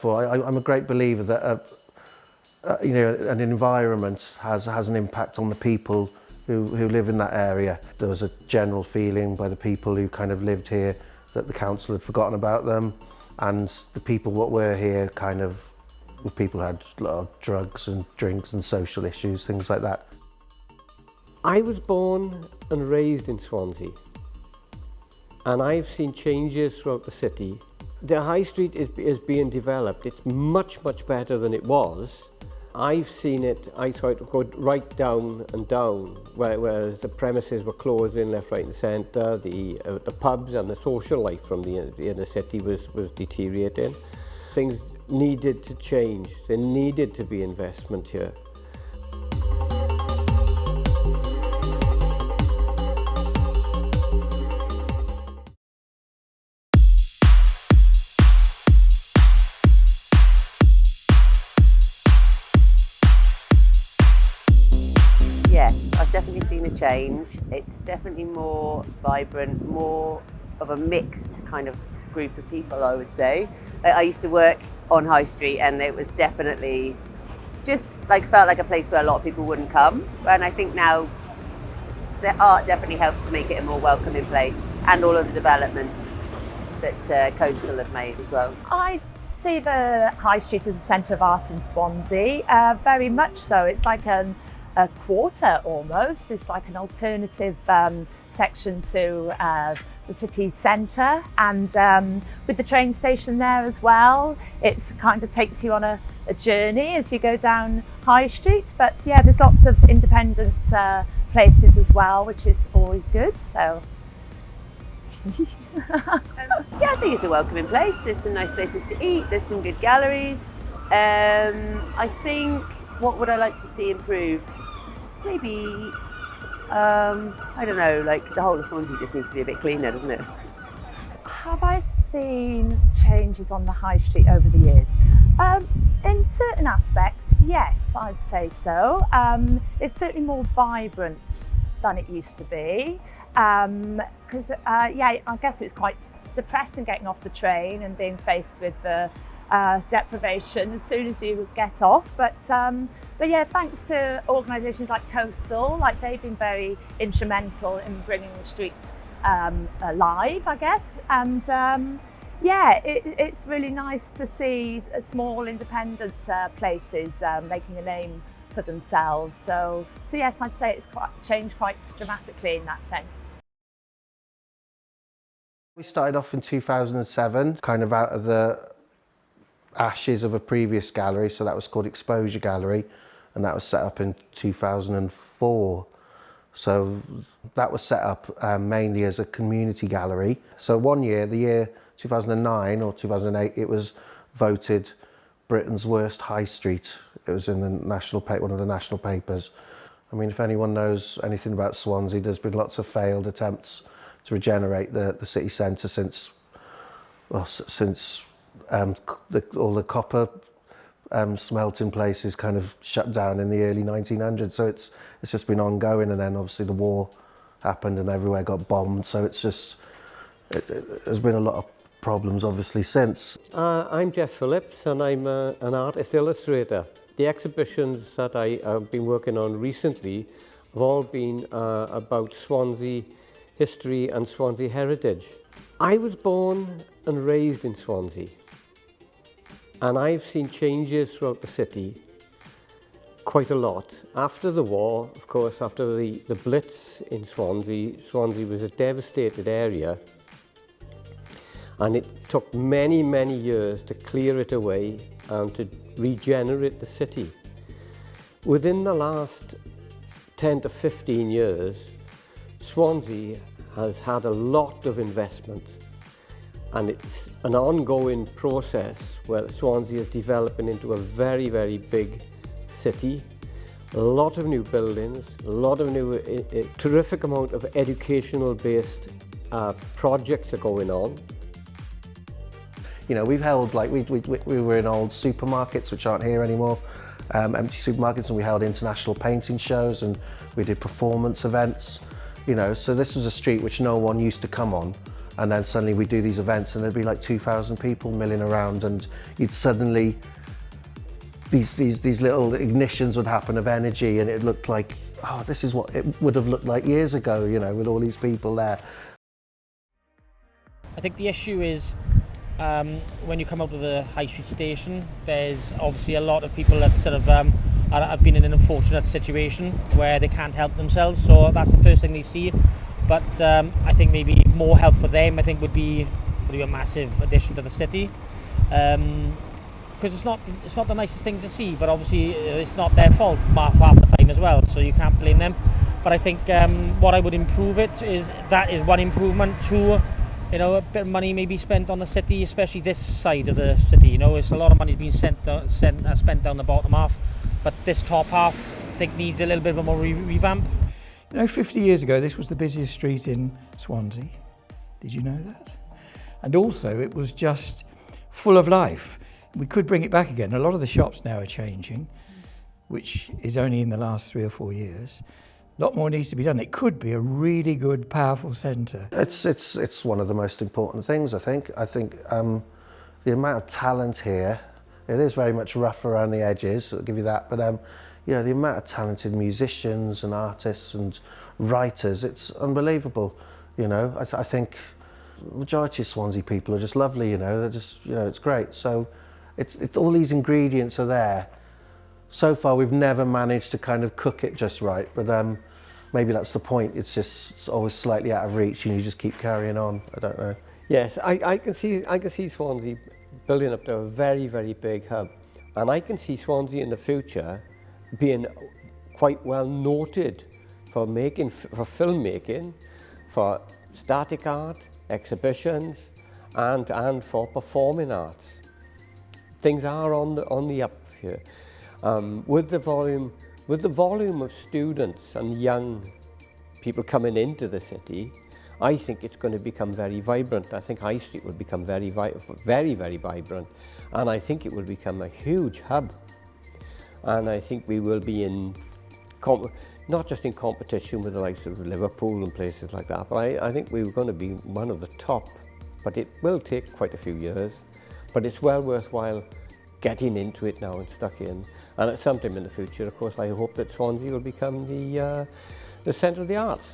I'm a great believer that an environment has an impact on the people who live in that area. There was a general feeling by the people who kind of lived here that the council had forgotten about them, and the people what were here the people had a lot of drugs and drinks and social issues, things like that. I was born and raised in Swansea, and I've seen changes throughout the city. The High Street is being developed. It's much better than it was. I've seen it, I saw it go right down and down, whereas the premises were closing left, right and centre, the pubs and the social life from the inner city was deteriorating. Things needed to change. There needed to be investment here. Yes, I've definitely seen a change. It's definitely more vibrant, more of a mixed kind of group of people, I would say. I used to work on High Street, and it was definitely just felt like a place where a lot of people wouldn't come. And I think now the art definitely helps to make it a more welcoming place, and all of the developments that Coastal have made as well. I see the High Street as a centre of art in Swansea, very much so. It's like a quarter almost. It's like an alternative section to the city centre, and with the train station there as well, it kind of takes you on a journey as you go down High Street. But yeah, there's lots of independent places as well, which is always good. So yeah, I think it's a welcoming place. There's some nice places to eat, there's some good galleries. I think, what would I like to see improved? Maybe, I don't know, the whole of Swansea just needs to be a bit cleaner, doesn't it? have I seen changes on the High Street over the years? In certain aspects, yes, I'd say so. It's certainly more vibrant than it used to be. Because yeah, I guess it's quite depressing getting off the train and being faced with the deprivation as soon as you get off. But yeah, thanks to organisations like Coastal, they've been very instrumental in bringing the street alive, I guess. And yeah, it's really nice to see small independent places making a name for themselves. So yes, I'd say it's changed quite dramatically in that sense. We started off in 2007, kind of out of the ashes of a previous gallery, so that was called Exposure Gallery, and that was set up in 2004. So that was set up mainly as a community gallery. So one year, the year 2009 or 2008, it was voted Britain's worst high street. It was in the one of the national papers. I mean, if anyone knows anything about Swansea, there's been lots of failed attempts to regenerate the city centre since all the copper smelting places kind of shut down in the early 1900s. So it's just been ongoing, and then obviously the war happened and everywhere got bombed. So there's been a lot of problems obviously since. I'm Jeff Phillips, and I'm an artist illustrator. The exhibitions that I have been working on recently have all been about Swansea history and Swansea heritage. I was born and raised in Swansea, and I've seen changes throughout the city quite a lot. After the war, of course, after the Blitz in Swansea was a devastated area, and it took many, many years to clear it away and to regenerate the city. Within the last 10 to 15 years, Swansea has had a lot of investment, and it's an ongoing process where Swansea is developing into a very, very big city. A lot of new buildings, a lot of new, a terrific amount of educational-based projects are going on. You know, we've held, we were in old supermarkets, which aren't here anymore, empty supermarkets, and we held international painting shows, and we did performance events. You know, so this was a street which no one used to come on, And then suddenly we do these events and there'd be like 2,000 people milling around, and you'd suddenly, these little ignitions would happen of energy, and it looked like, oh, this is what it would have looked like years ago, you know, with all these people there. I think the issue is when you come out of the High Street station, there's obviously a lot of people that sort of have been in an unfortunate situation where they can't help themselves, so that's the first thing they see. But I think maybe more help for them, I think, would be a massive addition to the city. Because it's not the nicest thing to see, but obviously it's not their fault half the time as well, so you can't blame them. But I think what I would improve it is, that is one improvement. Two, you know, a bit of money maybe spent on the city, especially this side of the city. You know, it's a lot of money's been spent down the bottom half, but this top half, I think, needs a little bit of a more revamp. You know, 50 years ago, this was the busiest street in Swansea. Did you know that? And also, it was just full of life. We could bring it back again. A lot of the shops now are changing, which is only in the last 3 or 4 years. A lot more needs to be done. It could be a really good, powerful centre. It's one of the most important things, I think. I think the amount of talent here, it is very much rough around the edges, I'll give you that, but you know, the amount of talented musicians and artists and writers, it's unbelievable. You know, I think the majority of Swansea people are just lovely, you know, they're just, you know, it's great. So it's all these ingredients are there. So far we've never managed to kind of cook it just right, but maybe that's the point. It's always slightly out of reach and you just keep carrying on. I don't know. Yes, I can see Swansea building up to a very, very big hub, and I can see Swansea in the future being quite well noted for filmmaking, for static art, exhibitions, and for performing arts. Things are on the up here. With the volume of students and young people coming into the city, I think it's going to become very vibrant. I think High Street will become very, very vibrant, and I think it will become a huge hub. And I think we will be not just in competition with the likes of Liverpool and places like that, but I think we're going to be one of the top. But it will take quite a few years, but it's well worthwhile getting into it now and stuck in. And at some time in the future, of course, I hope that Swansea will become the centre of the arts.